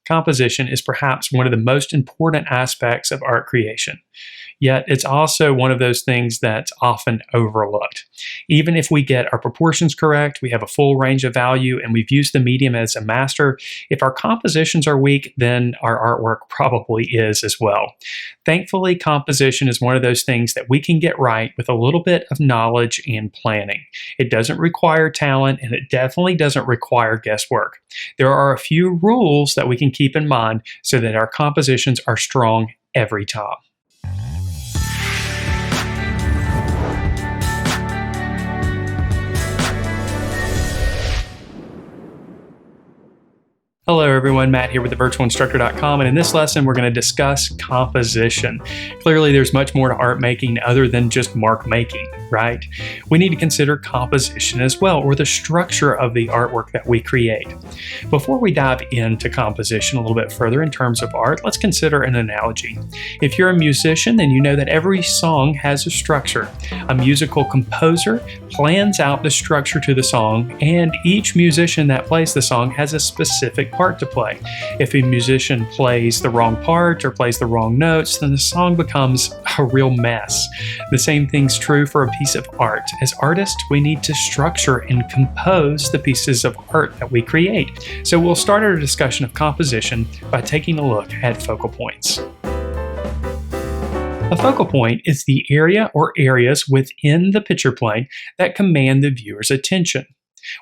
Composition is perhaps one of the most important aspects of art creation. Yet it's also one of those things that's often overlooked. Even if we get our proportions correct, we have a full range of value, and we've used the medium as a master, if our compositions are weak, then our artwork probably is as well. Thankfully, composition is one of those things that we can get right with a little bit of knowledge and planning. It doesn't require talent, and it definitely doesn't require guesswork. There are a few rules that we can keep in mind so that our compositions are strong every time. Hello everyone, Matt here with thevirtualinstructor.com, and in this lesson we're going to discuss composition. Clearly there's much more to art making other than just mark making, right? We need to consider composition as well, or the structure of the artwork that we create. Before we dive into composition a little bit further in terms of art, let's consider an analogy. If you're a musician, then you know that every song has a structure. A musical composer plans out the structure to the song, and each musician that plays the song has a specific part to play. If a musician plays the wrong part or plays the wrong notes, then the song becomes a real mess. The same thing's true for a piece of art. As artists, we need to structure and compose the pieces of art that we create. So we'll start our discussion of composition by taking a look at focal points. A focal point is the area or areas within the picture plane that command the viewer's attention.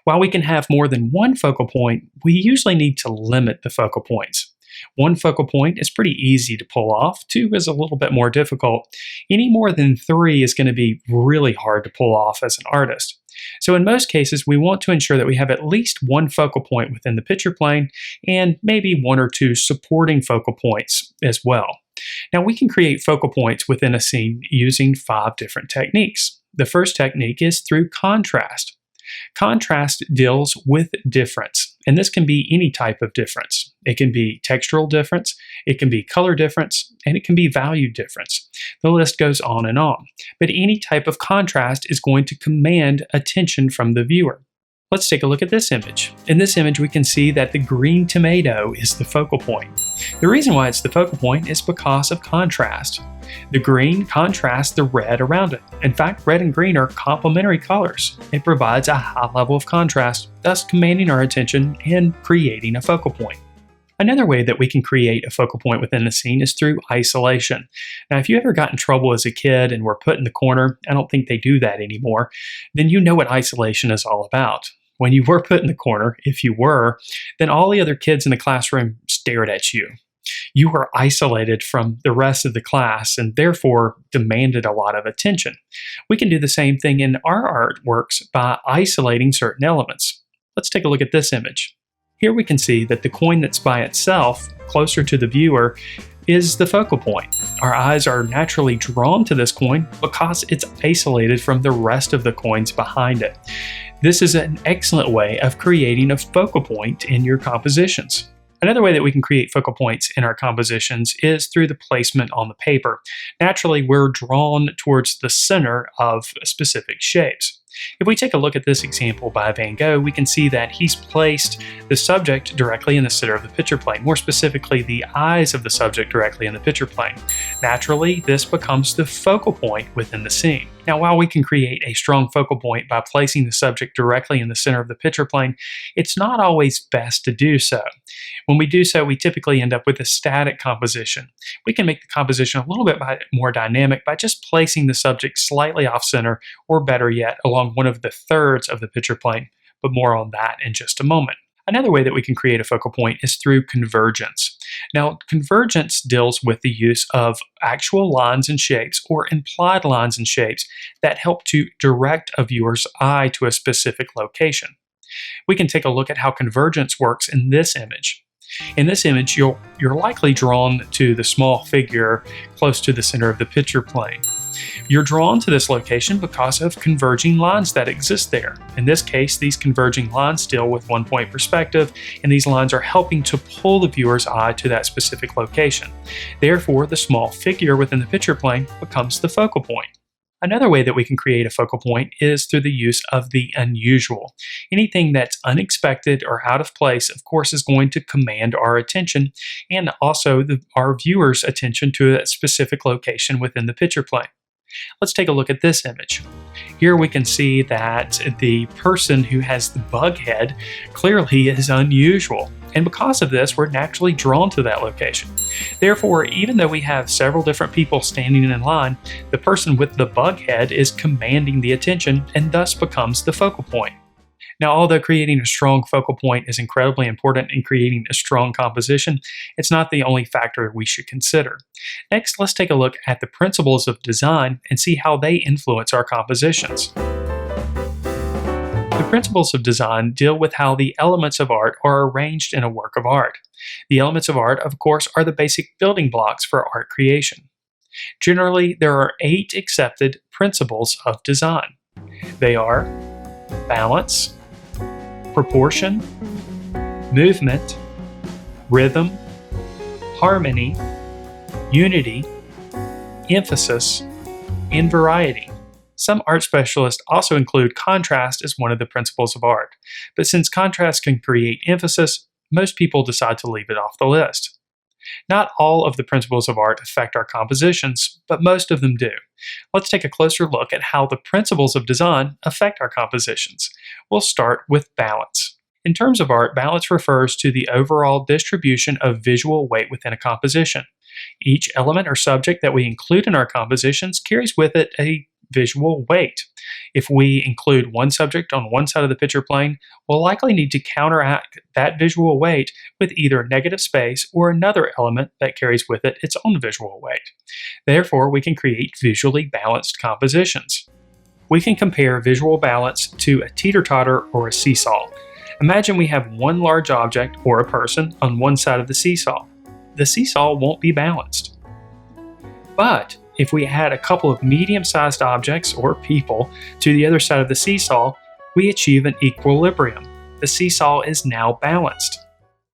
While we can have more than one focal point, we usually need to limit the focal points. One focal point is pretty easy to pull off. Two is a little bit more difficult. Any more than three is going to be really hard to pull off as an artist. So in most cases, we want to ensure that we have at least one focal point within the picture plane and maybe one or two supporting focal points as well. Now we can create focal points within a scene using 5 different techniques. The first technique is through contrast. Contrast deals with difference, and this can be any type of difference. It can be textural difference, it can be color difference, and it can be value difference. The list goes on and on, but any type of contrast is going to command attention from the viewer. Let's take a look at this image. In this image, we can see that the green tomato is the focal point. The reason why it's the focal point is because of contrast. The green contrasts the red around it. In fact, red and green are complementary colors. It provides a high level of contrast, thus commanding our attention and creating a focal point. Another way that we can create a focal point within a scene is through isolation. Now, if you ever got in trouble as a kid and were put in the corner, I don't think they do that anymore, then you know what isolation is all about. When you were put in the corner, if you were, then all the other kids in the classroom stared at you. You were isolated from the rest of the class and therefore demanded a lot of attention. We can do the same thing in our artworks by isolating certain elements. Let's take a look at this image. Here we can see that the coin that's by itself, closer to the viewer, is the focal point. Our eyes are naturally drawn to this coin because it's isolated from the rest of the coins behind it. This is an excellent way of creating a focal point in your compositions. Another way that we can create focal points in our compositions is through the placement on the paper. Naturally, we're drawn towards the center of specific shapes. If we take a look at this example by Van Gogh, we can see that he's placed the subject directly in the center of the picture plane, more specifically the eyes of the subject directly in the picture plane. Naturally, this becomes the focal point within the scene. Now, while we can create a strong focal point by placing the subject directly in the center of the picture plane, it's not always best to do so. When we do so, we typically end up with a static composition. We can make the composition a little bit more dynamic by just placing the subject slightly off center, or better yet, along one of the thirds of the picture plane, but more on that in just a moment. Another way that we can create a focal point is through convergence. Now, convergence deals with the use of actual lines and shapes or implied lines and shapes that help to direct a viewer's eye to a specific location. We can take a look at how convergence works in this image. In this image, you're likely drawn to the small figure close to the center of the picture plane. You're drawn to this location because of converging lines that exist there. In this case, these converging lines deal with one-point perspective, and these lines are helping to pull the viewer's eye to that specific location. Therefore, the small figure within the picture plane becomes the focal point. Another way that we can create a focal point is through the use of the unusual. Anything that's unexpected or out of place, of course, is going to command our attention and also our viewers' attention to a specific location within the picture plane. Let's take a look at this image. Here we can see that the person who has the bug head clearly is unusual, and because of this, we're naturally drawn to that location. Therefore, even though we have several different people standing in line, the person with the bug head is commanding the attention and thus becomes the focal point. Now, although creating a strong focal point is incredibly important in creating a strong composition, it's not the only factor we should consider. Next, let's take a look at the principles of design and see how they influence our compositions. The principles of design deal with how the elements of art are arranged in a work of art. The elements of art, of course, are the basic building blocks for art creation. Generally, there are 8 accepted principles of design. They are balance, proportion, movement, rhythm, harmony, unity, emphasis, and variety. Some art specialists also include contrast as one of the principles of art, but since contrast can create emphasis, most people decide to leave it off the list. Not all of the principles of art affect our compositions, but most of them do. Let's take a closer look at how the principles of design affect our compositions. We'll start with balance. In terms of art, balance refers to the overall distribution of visual weight within a composition. Each element or subject that we include in our compositions carries with it a visual weight. If we include one subject on one side of the picture plane, we'll likely need to counteract that visual weight with either negative space or another element that carries with it its own visual weight. Therefore, we can create visually balanced compositions. We can compare visual balance to a teeter-totter or a seesaw. Imagine we have one large object or a person on one side of the seesaw. The seesaw won't be balanced. But if we add a couple of medium-sized objects or people to the other side of the seesaw, we achieve an equilibrium. The seesaw is now balanced.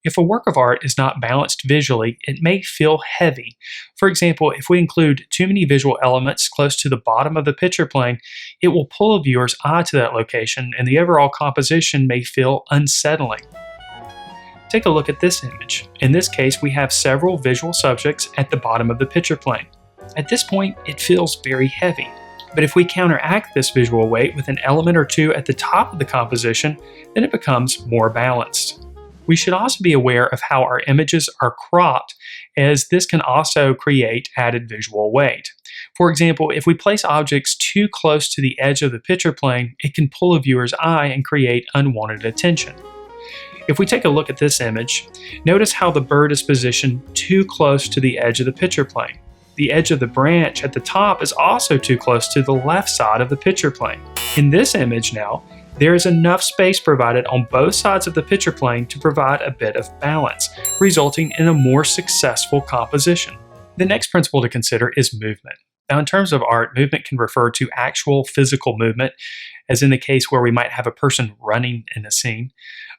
If a work of art is not balanced visually, it may feel heavy. For example, if we include too many visual elements close to the bottom of the picture plane, it will pull a viewer's eye to that location, and the overall composition may feel unsettling. Take a look at this image. In this case, we have several visual subjects at the bottom of the picture plane. At this point, it feels very heavy. But if we counteract this visual weight with an element or two at the top of the composition, then it becomes more balanced. We should also be aware of how our images are cropped, as this can also create added visual weight. For example, if we place objects too close to the edge of the picture plane, it can pull a viewer's eye and create unwanted attention. If we take a look at this image, notice how the bird is positioned too close to the edge of the picture plane. The edge of the branch at the top is also too close to the left side of the picture plane. In this image now, there is enough space provided on both sides of the picture plane to provide a bit of balance, resulting in a more successful composition. The next principle to consider is movement. Now, in terms of art, movement can refer to actual physical movement, as in the case where we might have a person running in a scene,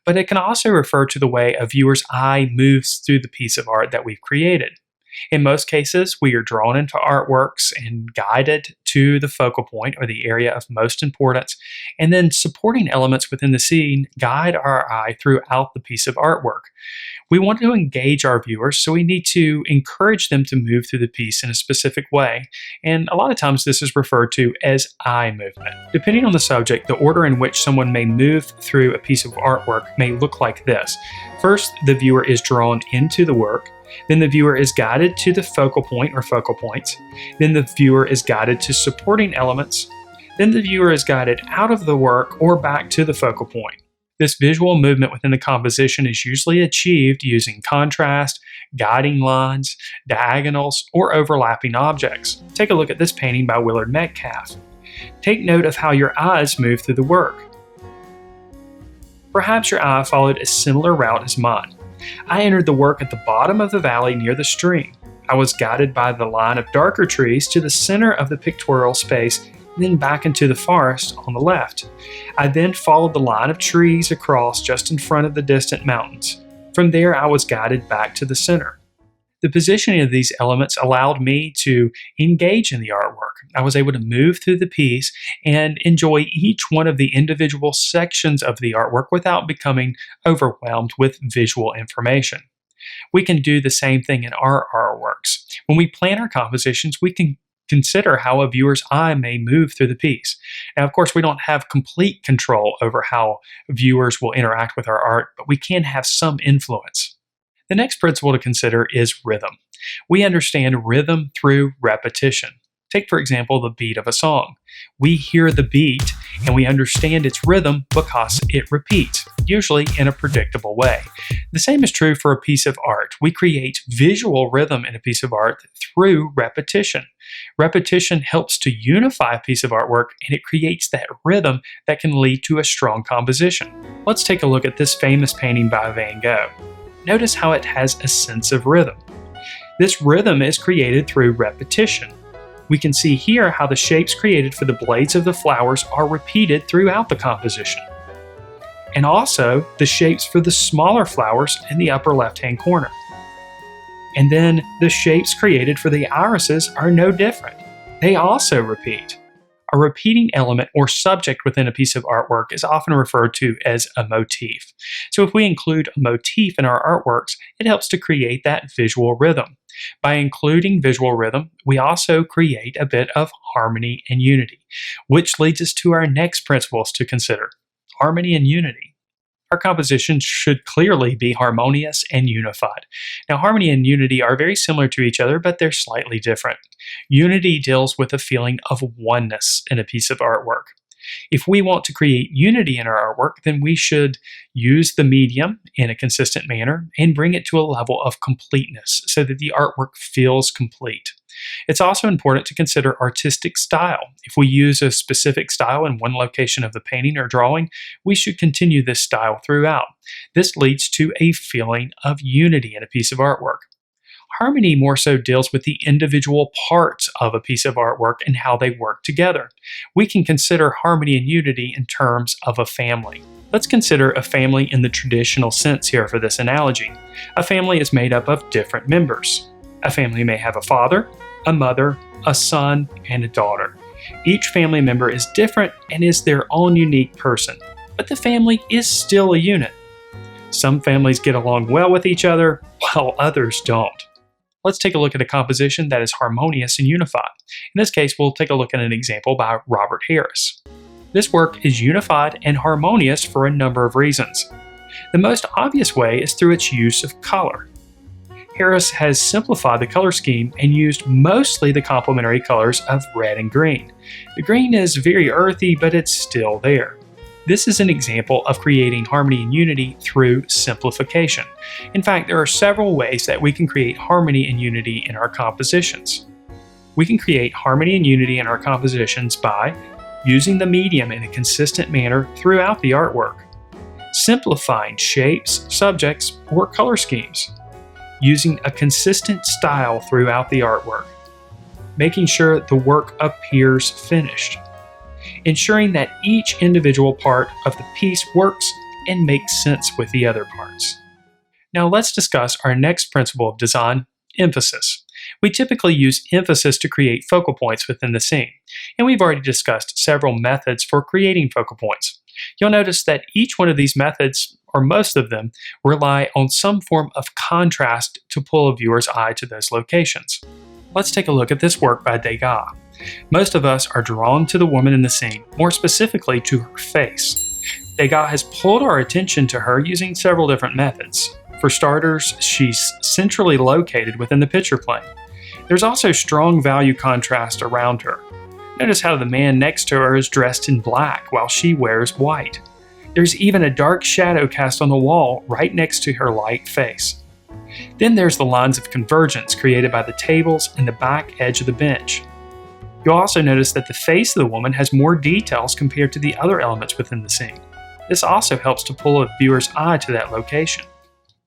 but it can also refer to the way a viewer's eye moves through the piece of art that we've created. In most cases, we are drawn into artworks and guided to the focal point or the area of most importance, and then supporting elements within the scene guide our eye throughout the piece of artwork. We want to engage our viewers, so we need to encourage them to move through the piece in a specific way, and a lot of times this is referred to as eye movement. Depending on the subject, the order in which someone may move through a piece of artwork may look like this. First, the viewer is drawn into the work. Then the viewer is guided to the focal point or focal points. Then the viewer is guided to supporting elements. Then the viewer is guided out of the work or back to the focal point. This visual movement within the composition is usually achieved using contrast, guiding lines, diagonals, or overlapping objects. Take a look at this painting by Willard Metcalf. Take note of how your eyes move through the work. Perhaps your eye followed a similar route as mine. I entered the work at the bottom of the valley near the stream. I was guided by the line of darker trees to the center of the pictorial space, then back into the forest on the left. I then followed the line of trees across just in front of the distant mountains. From there, I was guided back to the center. The positioning of these elements allowed me to engage in the artwork. I was able to move through the piece and enjoy each one of the individual sections of the artwork without becoming overwhelmed with visual information. We can do the same thing in our artworks. When we plan our compositions, we can consider how a viewer's eye may move through the piece. Now, of course, we don't have complete control over how viewers will interact with our art, but we can have some influence. The next principle to consider is rhythm. We understand rhythm through repetition. Take, for example, the beat of a song. We hear the beat and we understand its rhythm because it repeats, usually in a predictable way. The same is true for a piece of art. We create visual rhythm in a piece of art through repetition. Repetition helps to unify a piece of artwork, and it creates that rhythm that can lead to a strong composition. Let's take a look at this famous painting by Van Gogh. Notice how it has a sense of rhythm. This rhythm is created through repetition. We can see here how the shapes created for the blades of the flowers are repeated throughout the composition. And also the shapes for the smaller flowers in the upper left-hand corner. And then the shapes created for the irises are no different. They also repeat. A repeating element or subject within a piece of artwork is often referred to as a motif. So if we include a motif in our artworks, it helps to create that visual rhythm. By including visual rhythm, we also create a bit of harmony and unity, which leads us to our next principles to consider: harmony and unity. Our compositions should clearly be harmonious and unified. Now, harmony and unity are very similar to each other, but they're slightly different. Unity deals with a feeling of oneness in a piece of artwork. If we want to create unity in our artwork, then we should use the medium in a consistent manner and bring it to a level of completeness so that the artwork feels complete. It's also important to consider artistic style. If we use a specific style in one location of the painting or drawing, we should continue this style throughout. This leads to a feeling of unity in a piece of artwork. Harmony more so deals with the individual parts of a piece of artwork and how they work together. We can consider harmony and unity in terms of a family. Let's consider a family in the traditional sense here for this analogy. A family is made up of different members. A family may have a father, a mother, a son, and a daughter. Each family member is different and is their own unique person, but the family is still a unit. Some families get along well with each other, while others don't. Let's take a look at a composition that is harmonious and unified. In this case, we'll take a look at an example by Robert Harris. This work is unified and harmonious for a number of reasons. The most obvious way is through its use of color. Harris has simplified the color scheme and used mostly the complementary colors of red and green. The green is very earthy, but it's still there. This is an example of creating harmony and unity through simplification. In fact, there are several ways that we can create harmony and unity in our compositions. We can create harmony and unity in our compositions by using the medium in a consistent manner throughout the artwork, simplifying shapes, subjects, or color schemes, using a consistent style throughout the artwork, making sure the work appears finished, ensuring that each individual part of the piece works and makes sense with the other parts. Now let's discuss our next principle of design, emphasis. We typically use emphasis to create focal points within the scene, and we've already discussed several methods for creating focal points. You'll notice that each one of these methods, or most of them, rely on some form of contrast to pull a viewer's eye to those locations. Let's take a look at this work by Degas. Most of us are drawn to the woman in the scene, more specifically to her face. Degas has pulled our attention to her using several different methods. For starters, she's centrally located within the picture plane. There's also strong value contrast around her. Notice how the man next to her is dressed in black while she wears white. There's even a dark shadow cast on the wall right next to her light face. Then there's the lines of convergence created by the tables and the back edge of the bench. You'll also notice that the face of the woman has more details compared to the other elements within the scene. This also helps to pull a viewer's eye to that location.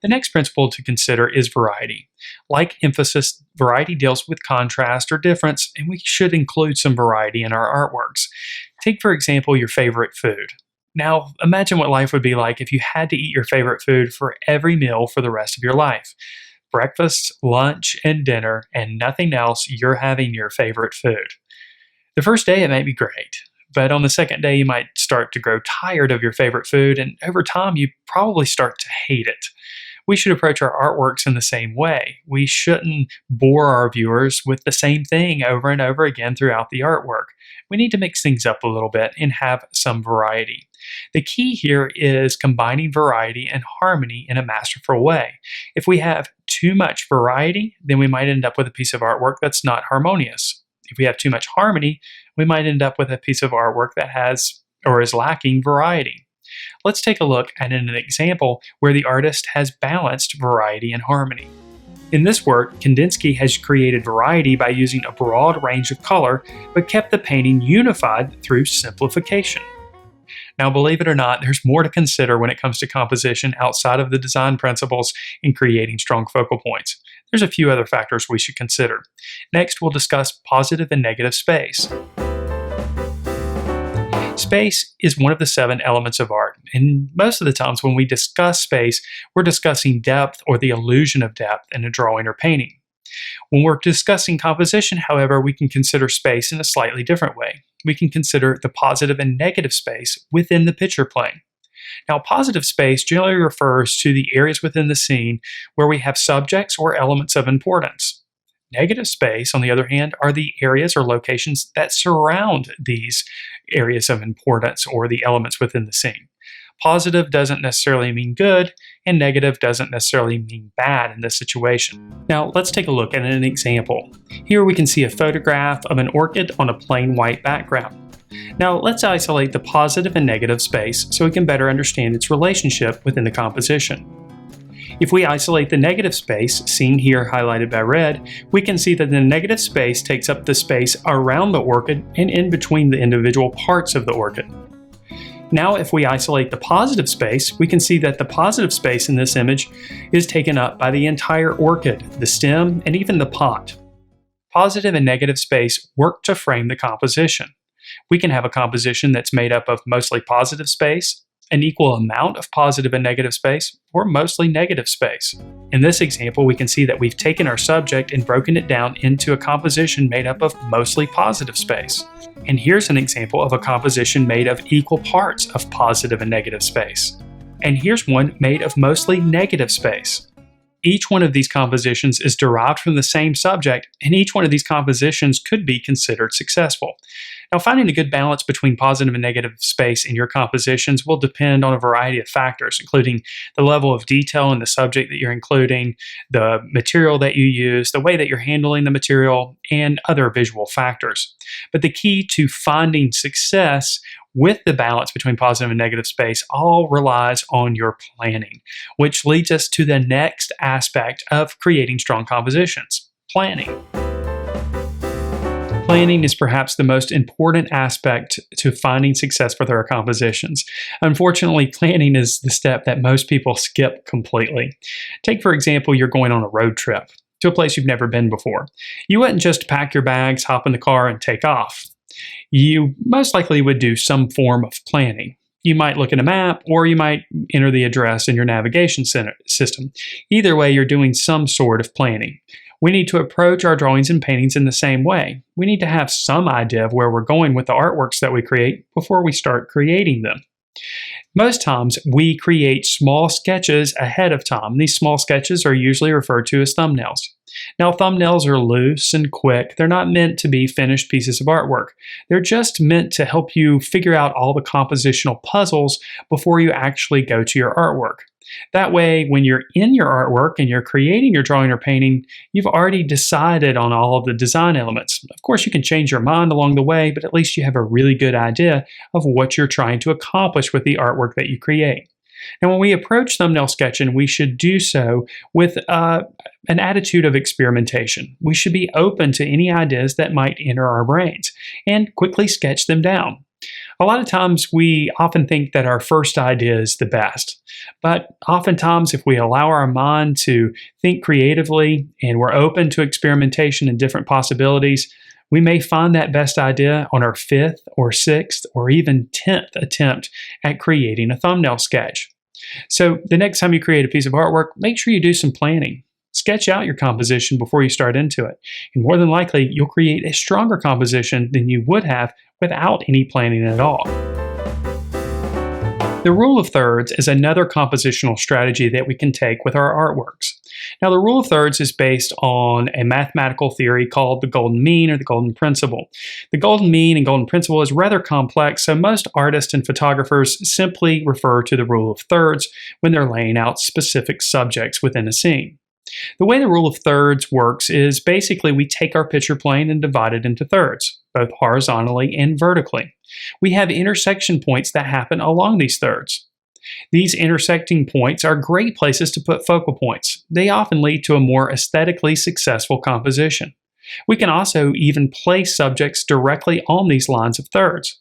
The next principle to consider is variety. Like emphasis, variety deals with contrast or difference, and we should include some variety in our artworks. Take, for example, your favorite food. Now, imagine what life would be like if you had to eat your favorite food for every meal for the rest of your life. breakfast, lunch, and dinner, and nothing else, you're having your favorite food. The first day it may be great, but on the second day you might start to grow tired of your favorite food, and over time you probably start to hate it. We should approach our artworks in the same way. We shouldn't bore our viewers with the same thing over and over again throughout the artwork. We need to mix things up a little bit and have some variety. The key here is combining variety and harmony in a masterful way. If we have too much variety, then we might end up with a piece of artwork that's not harmonious. If we have too much harmony, we might end up with a piece of artwork that has or is lacking variety. Let's take a look at an example where the artist has balanced variety and harmony. In this work, Kandinsky has created variety by using a broad range of color, but kept the painting unified through simplification. Now, believe it or not, there's more to consider when it comes to composition outside of the design principles in creating strong focal points. There's a few other factors we should consider. Next, we'll discuss positive and negative space. Space is one of the 7 elements of art, and most of the times when we discuss space, we're discussing depth or the illusion of depth in a drawing or painting. When we're discussing composition, however, we can consider space in a slightly different way. We can consider the positive and negative space within the picture plane. Now, positive space generally refers to the areas within the scene where we have subjects or elements of importance. Negative space, on the other hand, are the areas or locations that surround these areas of importance or the elements within the scene. Positive doesn't necessarily mean good, and negative doesn't necessarily mean bad in this situation. Now, let's take a look at an example. Here we can see a photograph of an orchid on a plain white background. Now, let's isolate the positive and negative space so we can better understand its relationship within the composition. If we isolate the negative space, seen here highlighted by red, we can see that the negative space takes up the space around the orchid and in between the individual parts of the orchid. Now, if we isolate the positive space, we can see that the positive space in this image is taken up by the entire orchid, the stem, and even the pot. Positive and negative space work to frame the composition. We can have a composition that's made up of mostly positive space, an equal amount of positive and negative space, or mostly negative space. In this example, we can see that we've taken our subject and broken it down into a composition made up of mostly positive space. And here's an example of a composition made of equal parts of positive and negative space. And here's one made of mostly negative space. Each one of these compositions is derived from the same subject, and each one of these compositions could be considered successful. Now, finding a good balance between positive and negative space in your compositions will depend on a variety of factors, including the level of detail in the subject that you're including, the material that you use, the way that you're handling the material, and other visual factors. But the key to finding success with the balance between positive and negative space all relies on your planning, which leads us to the next aspect of creating strong compositions: planning. Planning is perhaps the most important aspect to finding success with our compositions. Unfortunately, planning is the step that most people skip completely. Take, for example, you're going on a road trip to a place you've never been before. You wouldn't just pack your bags, hop in the car, and take off. You most likely would do some form of planning. You might look at a map, or you might enter the address in your navigation system. Either way, you're doing some sort of planning. We need to approach our drawings and paintings in the same way. We need to have some idea of where we're going with the artworks that we create before we start creating them. Most times, we create small sketches ahead of time. These small sketches are usually referred to as thumbnails. Now, thumbnails are loose and quick. They're not meant to be finished pieces of artwork. They're just meant to help you figure out all the compositional puzzles before you actually go to your artwork. That way, when you're in your artwork and you're creating your drawing or painting, you've already decided on all of the design elements. Of course, you can change your mind along the way, but at least you have a really good idea of what you're trying to accomplish with the artwork that you create. Now, when we approach thumbnail sketching, we should do so with an attitude of experimentation. We should be open to any ideas that might enter our brains and quickly sketch them down. A lot of times we often think that our first idea is the best, but oftentimes if we allow our mind to think creatively and we're open to experimentation and different possibilities, we may find that best idea on our 5th or 6th or even 10th attempt at creating a thumbnail sketch. So the next time you create a piece of artwork, make sure you do some planning. Sketch out your composition before you start into it, and more than likely, you'll create a stronger composition than you would have without any planning at all. The rule of thirds is another compositional strategy that we can take with our artworks. Now, the rule of thirds is based on a mathematical theory called the golden mean or the golden principle. The golden mean and golden principle is rather complex, so most artists and photographers simply refer to the rule of thirds when they're laying out specific subjects within a scene. The way the rule of thirds works is basically we take our picture plane and divide it into thirds, both horizontally and vertically. We have intersection points that happen along these thirds. These intersecting points are great places to put focal points. They often lead to a more aesthetically successful composition. We can also even place subjects directly on these lines of thirds.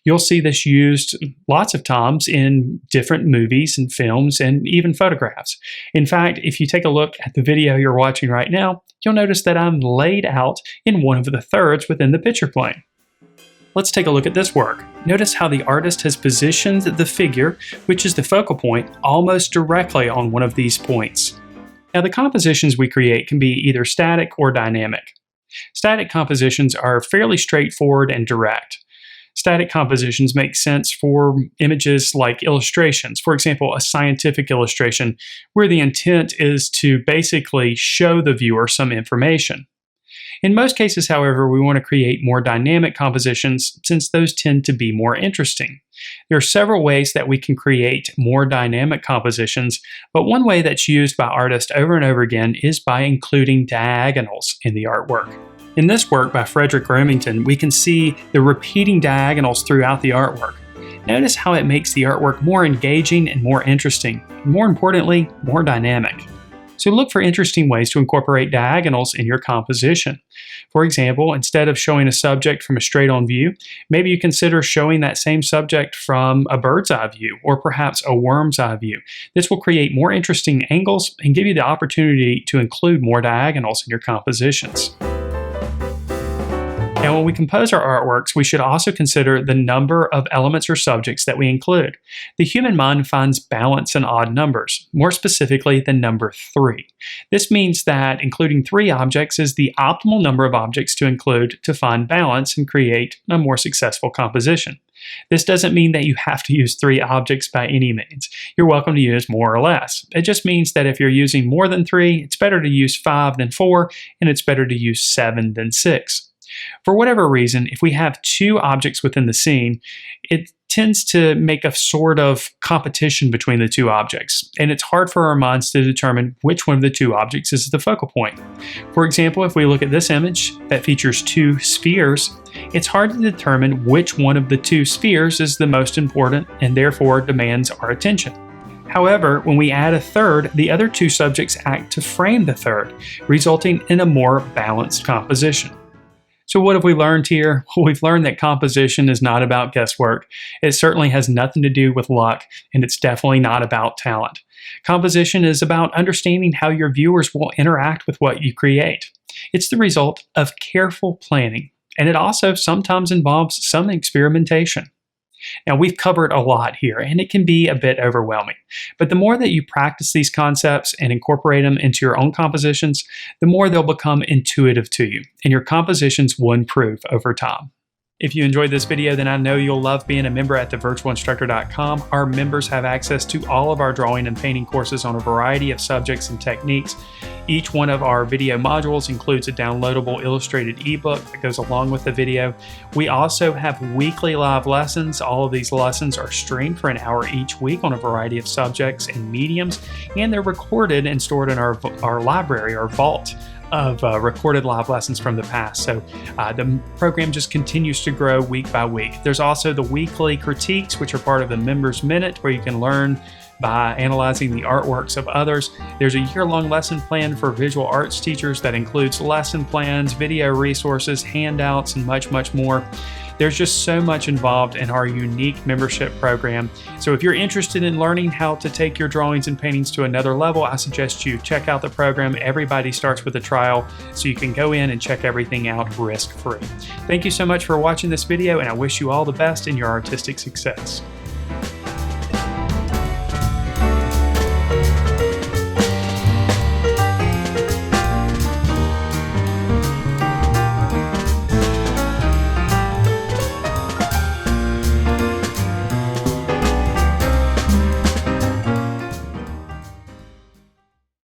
You'll see this used lots of times in different movies and films and even photographs. In fact, if you take a look at the video you're watching right now, you'll notice that I'm laid out in one of the thirds within the picture plane. Let's take a look at this work. Notice how the artist has positioned the figure, which is the focal point, almost directly on one of these points. Now, the compositions we create can be either static or dynamic. Static compositions are fairly straightforward and direct. Static compositions make sense for images like illustrations. For example, a scientific illustration where the intent is to basically show the viewer some information. In most cases, however, we want to create more dynamic compositions since those tend to be more interesting. There are several ways that we can create more dynamic compositions, but one way that's used by artists over and over again is by including diagonals in the artwork. In this work by Frederick Remington, we can see the repeating diagonals throughout the artwork. Notice how it makes the artwork more engaging and more interesting, and more importantly, more dynamic. So look for interesting ways to incorporate diagonals in your composition. For example, instead of showing a subject from a straight-on view, maybe you consider showing that same subject from a bird's eye view or perhaps a worm's eye view. This will create more interesting angles and give you the opportunity to include more diagonals in your compositions. Now, when we compose our artworks, we should also consider the number of elements or subjects that we include. The human mind finds balance in odd numbers, more specifically the number 3. This means that including 3 objects is the optimal number of objects to include to find balance and create a more successful composition. This doesn't mean that you have to use 3 objects by any means. You're welcome to use more or less. It just means that if you're using more than 3, it's better to use 5 than 4, and it's better to use 7 than 6. For whatever reason, if we have 2 objects within the scene, it tends to make a sort of competition between the 2 objects, and it's hard for our minds to determine which one of the 2 objects is the focal point. For example, if we look at this image that features 2 spheres, it's hard to determine which one of the 2 spheres is the most important and therefore demands our attention. However, when we add a third, the other 2 subjects act to frame the third, resulting in a more balanced composition. So what have we learned here? Well, we've learned that composition is not about guesswork. It certainly has nothing to do with luck, and it's definitely not about talent. Composition is about understanding how your viewers will interact with what you create. It's the result of careful planning, and it also sometimes involves some experimentation. Now, we've covered a lot here, and it can be a bit overwhelming. But the more that you practice these concepts and incorporate them into your own compositions, the more they'll become intuitive to you, and your compositions will improve over time. If you enjoyed this video, then I know you'll love being a member at thevirtualinstructor.com. Our members have access to all of our drawing and painting courses on a variety of subjects and techniques. Each one of our video modules includes a downloadable illustrated ebook that goes along with the video. We also have weekly live lessons. All of these lessons are streamed for an hour each week on a variety of subjects and mediums, and they're recorded and stored in our library, our vault of recorded live lessons from the past. So the program just continues to grow week by week. There's also the weekly critiques, which are part of the Members Minute, where you can learn by analyzing the artworks of others. There's a year-long lesson plan for visual arts teachers that includes lesson plans, video resources, handouts, and much, much more. There's just so much involved in our unique membership program. So if you're interested in learning how to take your drawings and paintings to another level, I suggest you check out the program. Everybody starts with a trial, so you can go in and check everything out risk-free. Thank you so much for watching this video, and I wish you all the best in your artistic success.